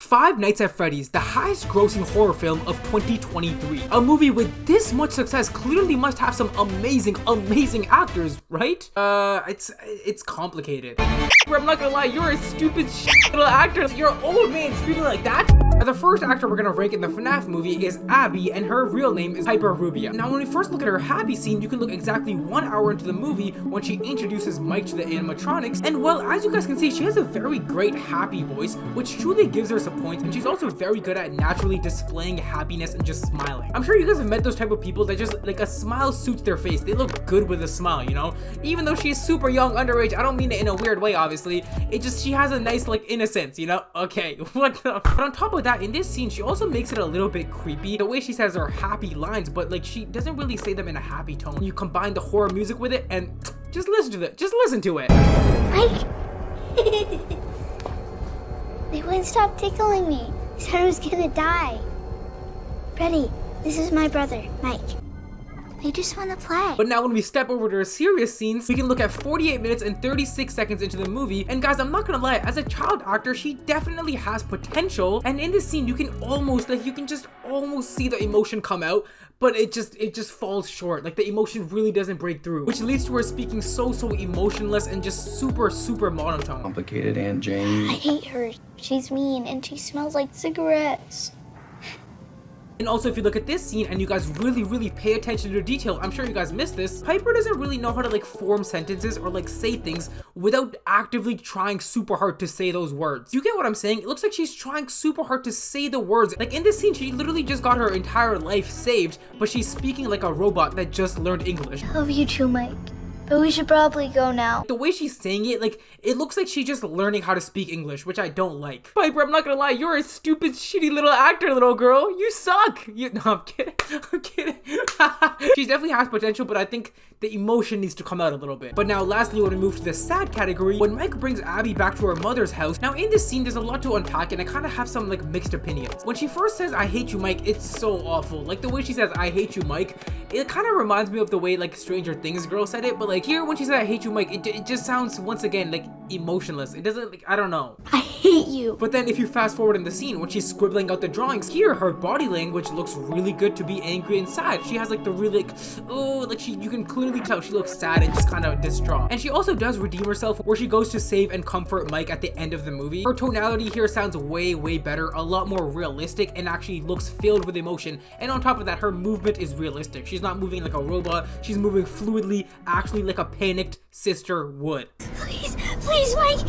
Five Nights at Freddy's, the highest grossing horror film of 2023. A movie with this much success clearly must have some amazing actors, right? It's complicated. I'm not gonna lie, you're a stupid little actor. You're an old man screaming like that. The first actor we're gonna rank in the FNAF movie is Abby, and her real name is Piper Rubia. Now, when we first look at her happy scene, you can look exactly 1 hour into the movie when she introduces Mike to the animatronics, and well, as you guys can see, she has a very great happy voice, which truly gives her some points, and she's also very good at naturally displaying happiness and just smiling. I'm sure you guys have met those type of people that just, like, a smile suits their face. They look good with a smile, you know? Even though she's super young, underage, I don't mean it in a weird way, obviously. It just, she has a nice, like, innocence, you know? Okay, what the? But on top of that, in this scene, she also makes it a little bit creepy. The way she says her happy lines, but, like, she doesn't really say them in a happy tone. You combine the horror music with it, and just listen to it. Just listen to it. Mike? They wouldn't stop tickling me. They said I was gonna die. Freddy, this is my brother, Mike. They just want to play. But now when we step over to her serious scenes, we can look at 48 minutes and 36 seconds into the movie, and guys, I'm not gonna lie, as a child actor, she definitely has potential, and in this scene, you can almost, like, you can just almost see the emotion come out, but it just falls short. Like, the emotion really doesn't break through, which leads to her speaking so emotionless and just super monotone. Complicated Aunt Jane. I hate her. She's mean, and she smells like cigarettes. And also, if you look at this scene and you guys really pay attention to detail, I'm sure you guys missed this, Piper doesn't really know how to, like, form sentences or, like, say things without actively trying super hard to say those words. You get what I'm saying? It looks like she's trying super hard to say the words. Like, in this scene, she literally just got her entire life saved, but she's speaking like a robot that just learned English. I love you too, Mike. But we should probably go now. The way she's saying it, like, it looks like she's just learning how to speak English, which I don't like. Piper, I'm not gonna lie, you're a stupid, shitty little actor, little girl. You suck. No, I'm kidding. I'm kidding. She definitely has potential, but I think the emotion needs to come out a little bit. But now, lastly, when we move to the sad category, when Mike brings Abby back to her mother's house, now in this scene, there's a lot to unpack, and I kind of have some, like, mixed opinions. When she first says, "I hate you, Mike," it's so awful. Like, the way she says, "I hate you, Mike," it kind of reminds me of the way, like, Stranger Things girl said it, but, like, here, when she said, "I hate you, Mike," it just sounds, once again, like, emotionless. It doesn't, like, I don't know. I hate you. But then if you fast forward in the scene, when she's scribbling out the drawings, here, her body language looks really good to be angry and sad. She has, like, the really, like, oh, like, you can clearly tell she looks sad and just kind of distraught. And she also does redeem herself where she goes to save and comfort Mike at the end of the movie. Her tonality here sounds way better, a lot more realistic, and actually looks filled with emotion. And on top of that, her movement is realistic. She's not moving like a robot. She's moving fluidly, actually like a panicked sister would. Please, Mike.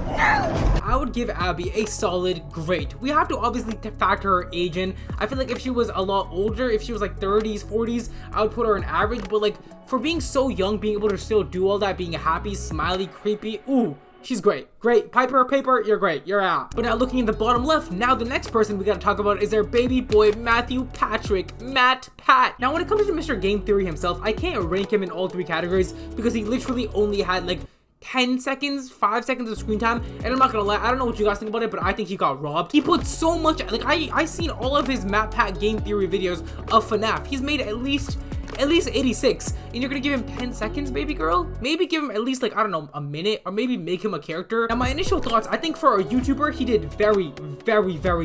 No. I would give Abby a solid great. We have to obviously factor her age in. I feel like if she was a lot older, if she was like 30s, 40s, I would put her in average, but like for being so young, being able to still do all that, being happy, smiley, creepy, ooh, she's great. Great. Piper, you're great. You're out. But now looking in the bottom left, now the next person we gotta talk about is our baby boy, Matthew Patrick, Matpat. Now when it comes to Mr. Game Theory himself, I can't rank him in all three categories because he literally only had like 10 seconds, 5 seconds of screen time, and I'm not gonna lie, I don't know what you guys think about it, but I think he got robbed. He put so much, like, I seen all of his Matpat Game Theory videos of FNAF. He's made at least 86, and you're gonna give him 10 seconds, baby girl? Maybe give him at least, like, I don't know, a minute, or maybe make him a character. Now, my initial thoughts, I think for a YouTuber, he did very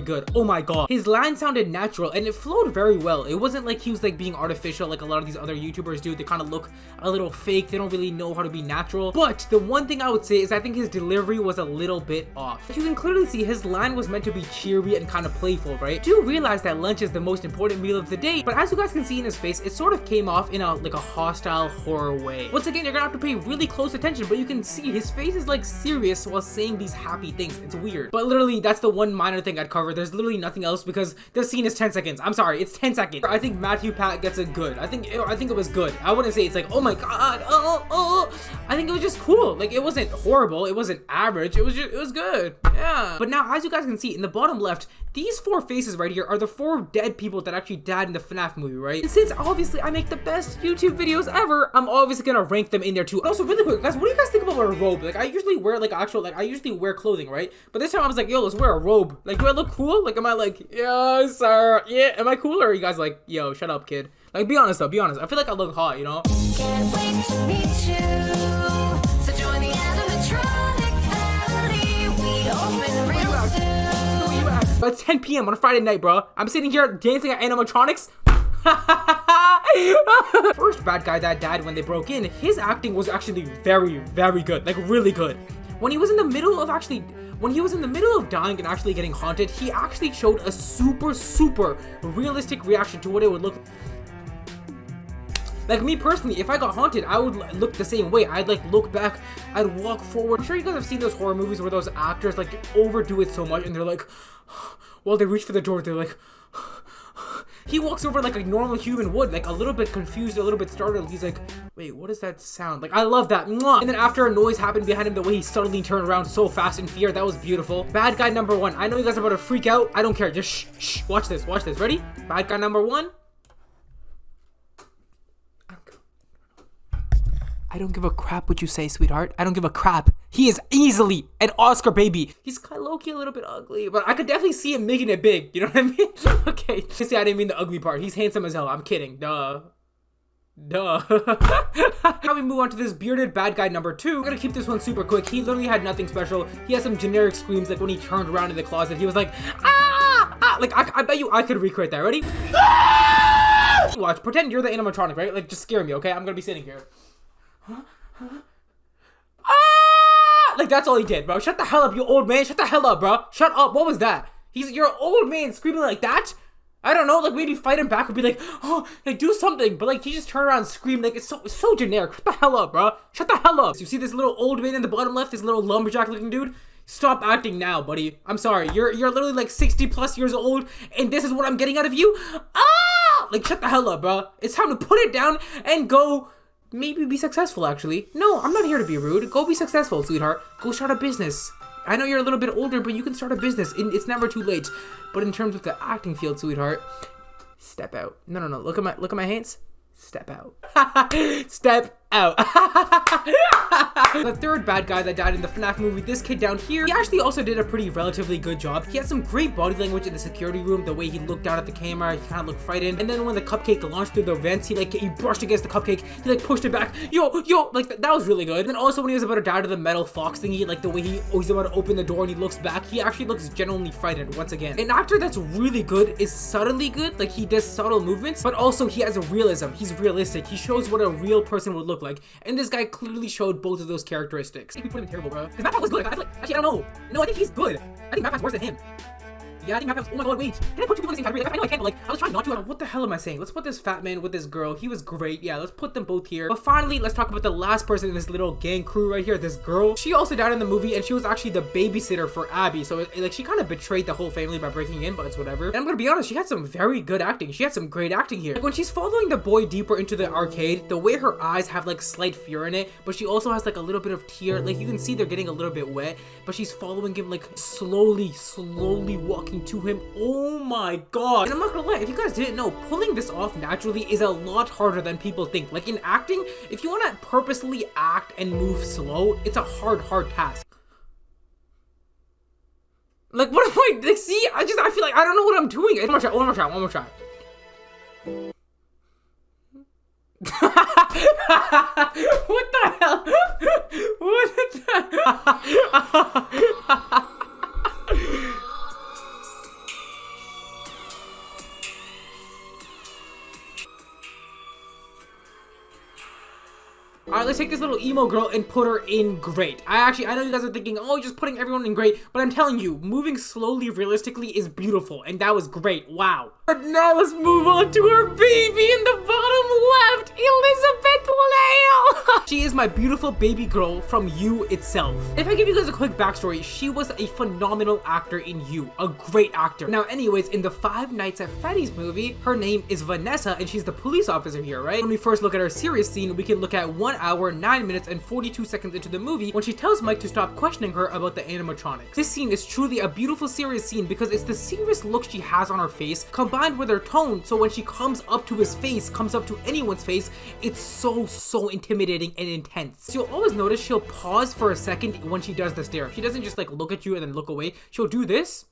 good. Oh my god. His line sounded natural, and it flowed very well. It wasn't like he was, like, being artificial like a lot of these other YouTubers do. They kind of look a little fake. They don't really know how to be natural. But the one thing I would say is I think his delivery was a little bit off. You can clearly see his line was meant to be cheery and kind of playful, right? Do realize that lunch is the most important meal of the day, but as you guys can see in his face, it sort of came off in a like a hostile horror way. Once again, you're gonna have to pay really close attention, but you can see his face is like serious while saying these happy things. It's weird. But literally, that's the one minor thing I'd cover. There's literally nothing else because the scene is 10 seconds. I'm sorry, it's 10 seconds. I think Matthew Pat gets a good. I think it was good. I wouldn't say it's like, oh my god, oh. I think it was just cool. Like, it wasn't horrible, it wasn't average, it was good. Yeah. But now, as you guys can see in the bottom left, these four faces right here are the 4 dead people that actually died in the FNAF movie, right? And since obviously I make the best YouTube videos ever, I'm obviously gonna rank them in there too. Also, really quick, guys, what do you guys think about a robe? Like, I usually wear like I usually wear clothing, right? But this time I was like, yo, let's wear a robe. Like, do I look cool? Like, am I like, yeah, sir, yeah, am I cool? Or are you guys like, yo, shut up, kid? Like, be honest though, be honest. I feel like I look hot, you know? Can't wait to meet you. So join the animatronic family. We open real soon. It's 10 p.m. on a Friday night, bro. I'm sitting here dancing at animatronics. First bad guy that died when they broke in, his acting was actually very, very good. Like, really good. When he was in the middle of dying and actually getting haunted, he actually showed a super realistic reaction to what it would look like. Me personally, if I got haunted, I would look the same way. I'd like look back, I'd walk forward. I'm sure you guys have seen those horror movies where those actors like overdo it so much and they're like, while they reach for the door, they're like, he walks over like a normal human would, like a little bit confused, a little bit startled. He's like, wait, what does that sound like? I love that. Mwah! And then after a noise happened behind him, the way he suddenly turned around so fast in fear, that was beautiful. Bad guy number 1. I know you guys are about to freak out. I don't care. Just shh. Watch this. Ready? Bad guy number 1. I don't give a crap what you say, sweetheart. I don't give a crap. He is easily an Oscar baby. He's kind of low-key a little bit ugly, but I could definitely see him making it big. You know what I mean? Okay. See, I didn't mean the ugly part. He's handsome as hell. I'm kidding. Duh. Now we move on to this bearded bad guy number 2. I'm gonna keep this one super quick. He literally had nothing special. He has some generic screams, like when he turned around in the closet, he was like, ah, ah. Like, I bet you I could recreate that. Ready? Watch. Pretend you're the animatronic, right? Like, just scare me, okay? I'm gonna be sitting here. Ah! Like, that's all he did, bro. Shut the hell up, you old man. Shut the hell up, bro. Shut up. What was that? You're an old man screaming like that? I don't know, like maybe fight him back would be like, oh, like do something. But like he just turned around and screamed, like it's so generic. Shut the hell up, bro. Shut the hell up. So you see this little old man in the bottom left, this little lumberjack looking dude? Stop acting now, buddy. I'm sorry. You're literally like 60 plus years old and this is what I'm getting out of you? Ah! Like shut the hell up, bro. It's time to put it down and go maybe be successful, actually. No, I'm not here to be rude. Go be successful, sweetheart. Go start a business. I know you're a little bit older, but you can start a business. It's never too late. But in terms of the acting field, sweetheart, step out. No. Look at my hands. Step out. Step out. The third bad guy that died in the FNAF movie, this kid down here, he actually also did a pretty relatively good job. He had some great body language in the security room, the way he looked down at the camera, he kind of looked frightened. And then when the cupcake launched through the vents, he brushed against the cupcake, he like pushed it back. Yo, like that was really good. And then also when he was about to die to the metal fox thingy, like the way he's about to open the door and he looks back, he actually looks genuinely frightened once again. An actor that's really good is subtly good, like he does subtle movements, but also he has a realism. He's realistic. He shows what a real person would look like. And this guy clearly showed both of those characteristics. I think we put him terrible, bro. Because Matpat was good. Actually, I don't know. No, I think he's good. I think Matpat's worse than him. Yeah, I think Matpat's, oh my god, wait. Can I put two people in the same category? Like, I know I can, but like, I was trying not to. What the hell am I saying? Let's put this fat man with this girl. He was great. Yeah, let's put them both here. But finally, let's talk about the last person in this little gang crew right here, this girl. She also died in the movie, and she was actually the babysitter for Abby. So, like, she kind of betrayed the whole family by breaking in, but it's whatever. And I'm gonna be honest, she had some very good acting. She had some great acting here. Like, when she's following the boy deeper into the arcade, the way her eyes have, like, slight fear in it, but she also has, like, a little bit of tear. Like, you can see they're getting a little bit wet, but she's following him, like, slowly walking to him. Oh my god. And I'm not gonna lie, if you guys didn't know, pulling this off naturally is a lot harder than people think. Like in acting, if you want to purposely act and move slow, it's a hard task. Like what am I, like see, I feel like I don't know what I'm doing. One more try. What the hell? What the Alright, let's take this little emo girl and put her in great. I know you guys are thinking, oh, you're just putting everyone in great, but I'm telling you, moving slowly realistically is beautiful, and that was great. Wow. But now let's move on to our baby in the bottom left, Elizabeth Lail. She is my beautiful baby girl from You itself. If I give you guys a quick backstory, she was a phenomenal actor in You, a great actor. Now, anyways, in the Five Nights at Freddy's movie, her name is Vanessa, and she's the police officer here, right? When we first look at her serious scene, we can look at 1 hour, 9 minutes, and 42 seconds into the movie when she tells Mike to stop questioning her about the animatronics. This scene is truly a beautiful serious scene because it's the serious look she has on her face combined with her tone, so when she comes up to his face, comes up to anyone's face, it's so intimidating and intense. So you'll always notice she'll pause for a second when she does the stare. She doesn't just like look at you and then look away. She'll do this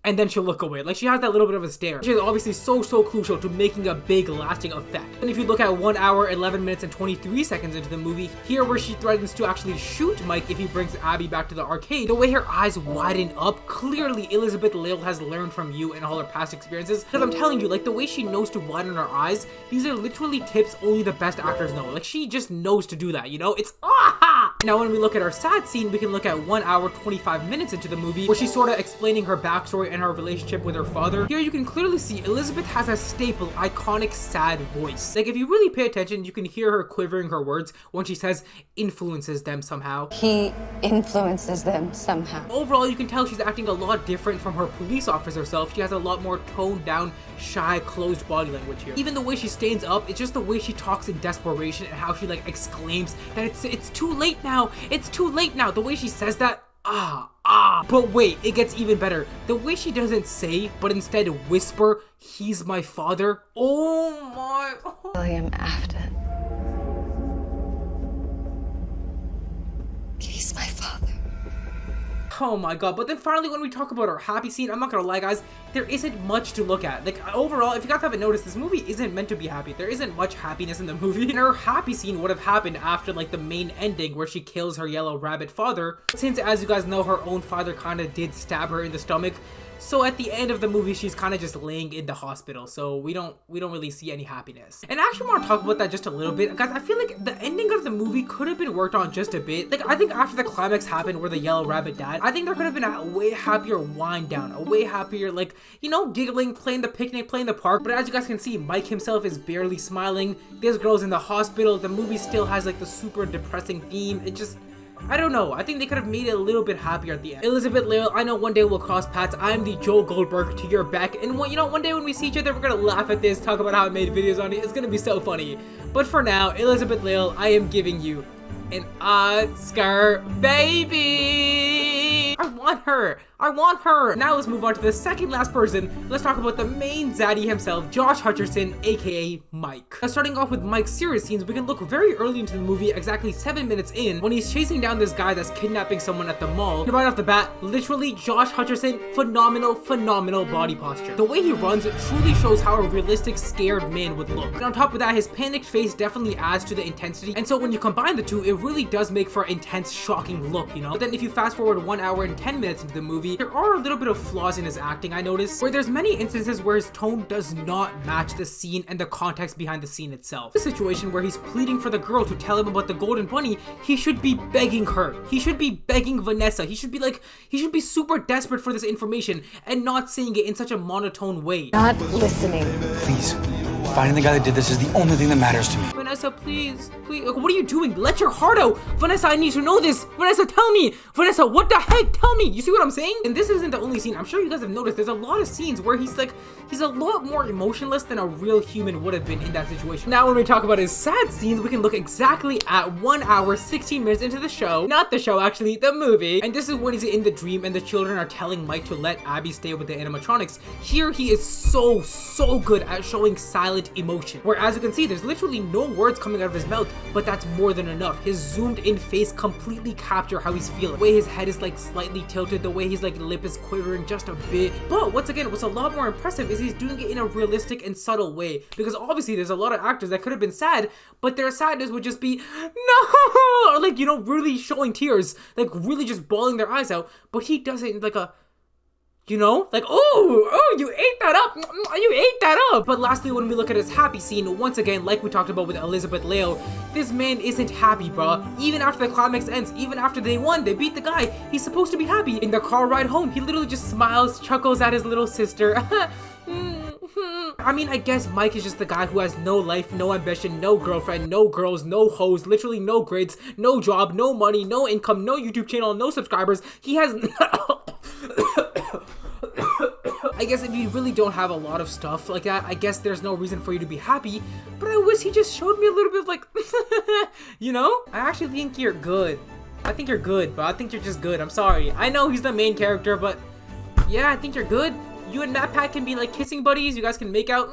and then she'll look away. Like, she has that little bit of a stare, which is obviously so crucial to making a big lasting effect. And if you look at 1 hour, 11 minutes, and 23 seconds into the movie, here where she threatens to actually shoot Mike if he brings Abby back to the arcade, the way her eyes widen up, clearly Elizabeth Lail has learned from you and all her past experiences. Because I'm telling you, like, the way she knows to widen her eyes, these are literally tips only the best actors know. Like, she just knows to do that, you know? It's aha! Now when we look at our sad scene, we can look at 1 hour, 25 minutes into the movie, where she's sort of explaining her backstory and her relationship with her father. Here you can clearly see Elizabeth has a staple, iconic, sad voice. Like, if you really pay attention, you can hear her quivering her words when she says influences them somehow. He influences them somehow. Overall, you can tell she's acting a lot different from her police officer self. She has a lot more toned down, shy, closed body language here. Even the way she stands up, it's just the way she talks in desperation and how she like exclaims that it's too late now, it's too late now. The way she says that, but wait, it gets even better. The way she doesn't say, but instead whisper, he's my father. Oh my. William Afton. He's my father. Oh my god. But then finally, when we talk about our happy scene, I'm not gonna lie guys, there isn't much to look at. Like, overall, if you guys haven't noticed, this movie isn't meant to be happy. There isn't much happiness in the movie. And her happy scene would have happened after like the main ending where she kills her yellow rabbit father, since as you guys know, her own father kind of did stab her in the stomach. So at the end of the movie, she's kind of just laying in the hospital. So we don't really see any happiness. And I actually want to talk about that just a little bit. Guys, I feel like the ending of the movie could have been worked on just a bit. Like, I think after the climax happened where the yellow rabbit died, I think there could have been a way happier wind down, a way happier, like, you know, giggling, playing the picnic, playing the park. But as you guys can see, Mike himself is barely smiling. This girl's in the hospital. The movie still has like the super depressing theme. It just, I don't know. I think they could have made it a little bit happier at the end. Elizabeth Lail, I know one day we'll cross paths. I'm the Joel Goldberg to your Beck. And you know, one day when we see each other, we're gonna laugh at this, talk about how I made videos on it. It's gonna be so funny. But for now, Elizabeth Lail, I am giving you an Oscar, baby! I want her! I want her! Now let's move on to the second last person. Let's talk about the main zaddy himself, Josh Hutcherson, aka Mike. Now starting off with Mike's serious scenes, we can look very early into the movie, exactly 7 minutes in, when he's chasing down this guy that's kidnapping someone at the mall. And right off the bat, literally Josh Hutcherson, phenomenal body posture. The way he runs truly shows how a realistic scared man would look. And on top of that, his panicked face definitely adds to the intensity. And so when you combine the two, it really does make for an intense, shocking look, you know? But then if you fast forward 1 hour and 10 minutes into the movie, there are a little bit of flaws in his acting, I noticed, where there's many instances where his tone does not match the scene and the context behind the scene itself. The situation where he's pleading for the girl to tell him about the golden bunny, he should be begging her. He should be begging Vanessa. He should be super desperate for this information and not saying it in such a monotone way. Not listening. Please, finding the guy that did this is the only thing that matters to me. Vanessa, please. Like, what are you doing? Let your heart out. Vanessa, I need to know this. Vanessa, tell me. Vanessa, what the heck? Tell me. You see what I'm saying? And this isn't the only scene. I'm sure you guys have noticed there's a lot of scenes where he's a lot more emotionless than a real human would have been in that situation. Now, when we talk about his sad scenes, we can look exactly at 1 hour, 16 minutes into the show. Not the show, actually, the movie. And this is when he's in the dream and the children are telling Mike to let Abby stay with the animatronics. Here, he is so good at showing silent emotion. Where, as you can see, there's literally no words coming out of his mouth, but that's more than enough. His zoomed in face completely capture how he's feeling. The way his head is like slightly tilted, the way his like lip is quivering just a bit. But once again, what's a lot more impressive is he's doing it in a realistic and subtle way, because obviously there's a lot of actors that could have been sad, but their sadness would just be no, or like, you know, really showing tears, like really just bawling their eyes out. But he does it in like a, you know, like, oh, you ate that up. You ate that up. But lastly, when we look at his happy scene, once again, like we talked about with Elizabeth Lail, this man isn't happy, bruh. Even after the climax ends, even after they won, they beat the guy, he's supposed to be happy. In the car ride home, he literally just smiles, chuckles at his little sister. I mean, I guess Mike is just the guy who has no life, no ambition, no girlfriend, no girls, no hoes, literally no grades, no job, no money, no income, no YouTube channel, no subscribers. He has I guess if you really don't have a lot of stuff like that, I guess there's no reason for you to be happy, but I wish he just showed me a little bit of like, you know? I actually think you're good. I think you're good, but I think you're just good. I'm sorry. I know he's the main character, but yeah, I think you're good. You and Matpat can be like kissing buddies. You guys can make out.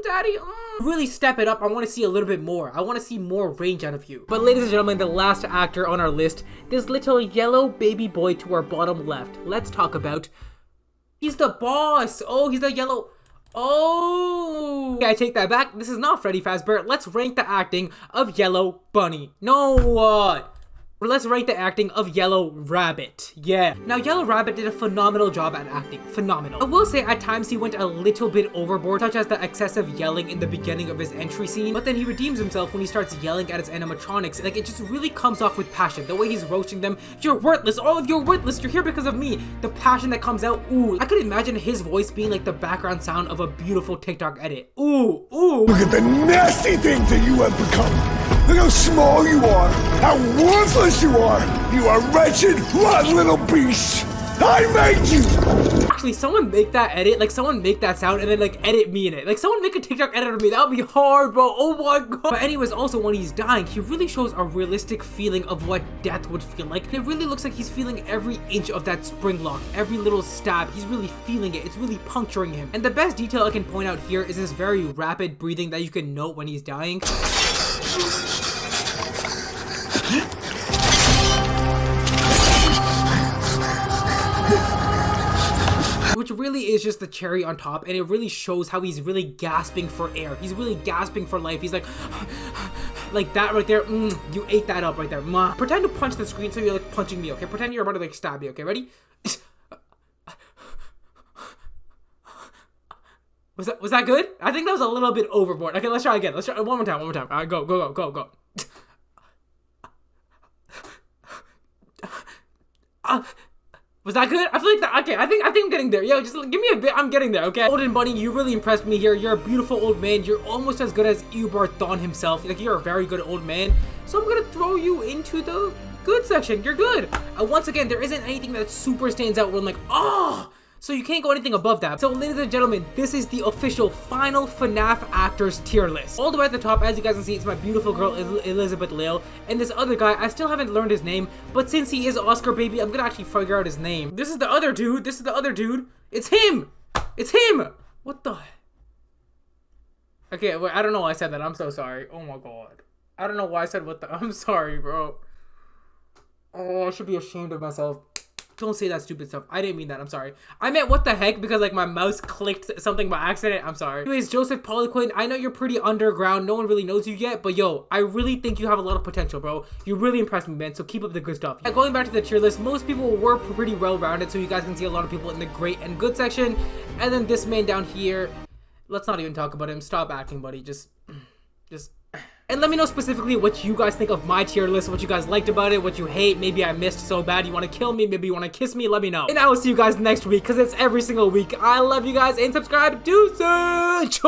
Daddy. Really step it up. I want to see a little bit more. I want to see more range out of you. But ladies and gentlemen, the last actor on our list, this little yellow baby boy to our bottom left. Let's talk about He's the boss. Oh, he's the yellow. Oh, okay, I take that back. This is not Freddy Fazbear. Let's rank the acting of Yellow Bunny. No, let's rank the acting of Yellow Rabbit. Yeah. Now, Yellow Rabbit did a phenomenal job at acting. Phenomenal. I will say at times he went a little bit overboard, such as the excessive yelling in the beginning of his entry scene. But then he redeems himself when he starts yelling at his animatronics. Like, it just really comes off with passion. The way he's roasting them. You're worthless. All of you are worthless. You're here because of me. The passion that comes out. Ooh. I could imagine his voice being like the background sound of a beautiful TikTok edit. Ooh. Ooh. Look at the nasty things that you have become. Look how small you are, how worthless you are. You are wretched, rotten little beast. I made you. Actually, someone make that edit, like someone make that sound and then like edit me in it. Like someone make a TikTok edit of me. That would be hard, bro. Oh my god. But anyways, also when he's dying, he really shows a realistic feeling of what death would feel like. And it really looks like he's feeling every inch of that spring lock, every little stab. He's really feeling it. It's really puncturing him. And the best detail I can point out here is his very rapid breathing that you can note when he's dying. Which really is just the cherry on top, and it really shows how he's really gasping for air. He's really gasping for life. He's like that right there. You ate that up right there. Pretend to punch the screen so you're like punching me, okay? Pretend you're about to like stab me, okay? Ready? Was that good? I think that was a little bit overboard. Okay, let's try again. Let's try one more time. All right, go. Was that good? I feel like that. Okay, I think I'm getting there. Yo, just give me a bit. I'm getting there. Okay. Golden Bunny, you really impressed me here. You're a beautiful old man. You're almost as good as Ubar Thon himself. Like you're a very good old man. So I'm gonna throw you into the good section. You're good. Once again, there isn't anything that super stands out where I'm like, oh. So you can't go anything above that. So ladies and gentlemen, this is the official final FNAF actors tier list. All the way at the top, as you guys can see, it's my beautiful girl, Elizabeth Lail. And this other guy, I still haven't learned his name, but since he is Oscar baby, I'm gonna actually figure out his name. This is the other dude. It's him. What the? Okay, wait, I don't know why I said that. I'm so sorry. Oh my god. I don't know why I said what the. I'm sorry, bro. Oh, I should be ashamed of myself. Don't say that stupid stuff. I didn't mean that. I'm sorry. I meant what the heck because like my mouse clicked something by accident. I'm sorry. Anyways, Joseph Poliquin, I know you're pretty underground. No one really knows you yet, but yo, I really think you have a lot of potential, bro. You really impressed me, man. So keep up the good stuff. Going back to the tier list, most people were pretty well-rounded, so you guys can see a lot of people in the great and good section. And then this man down here, let's not even talk about him. Stop acting, buddy. Just. And let me know specifically what you guys think of my tier list, what you guys liked about it, what you hate, maybe I missed so bad, you want to kill me, maybe you want to kiss me, let me know. And I will see you guys next week, because it's every single week. I love you guys, and subscribe. Deuces!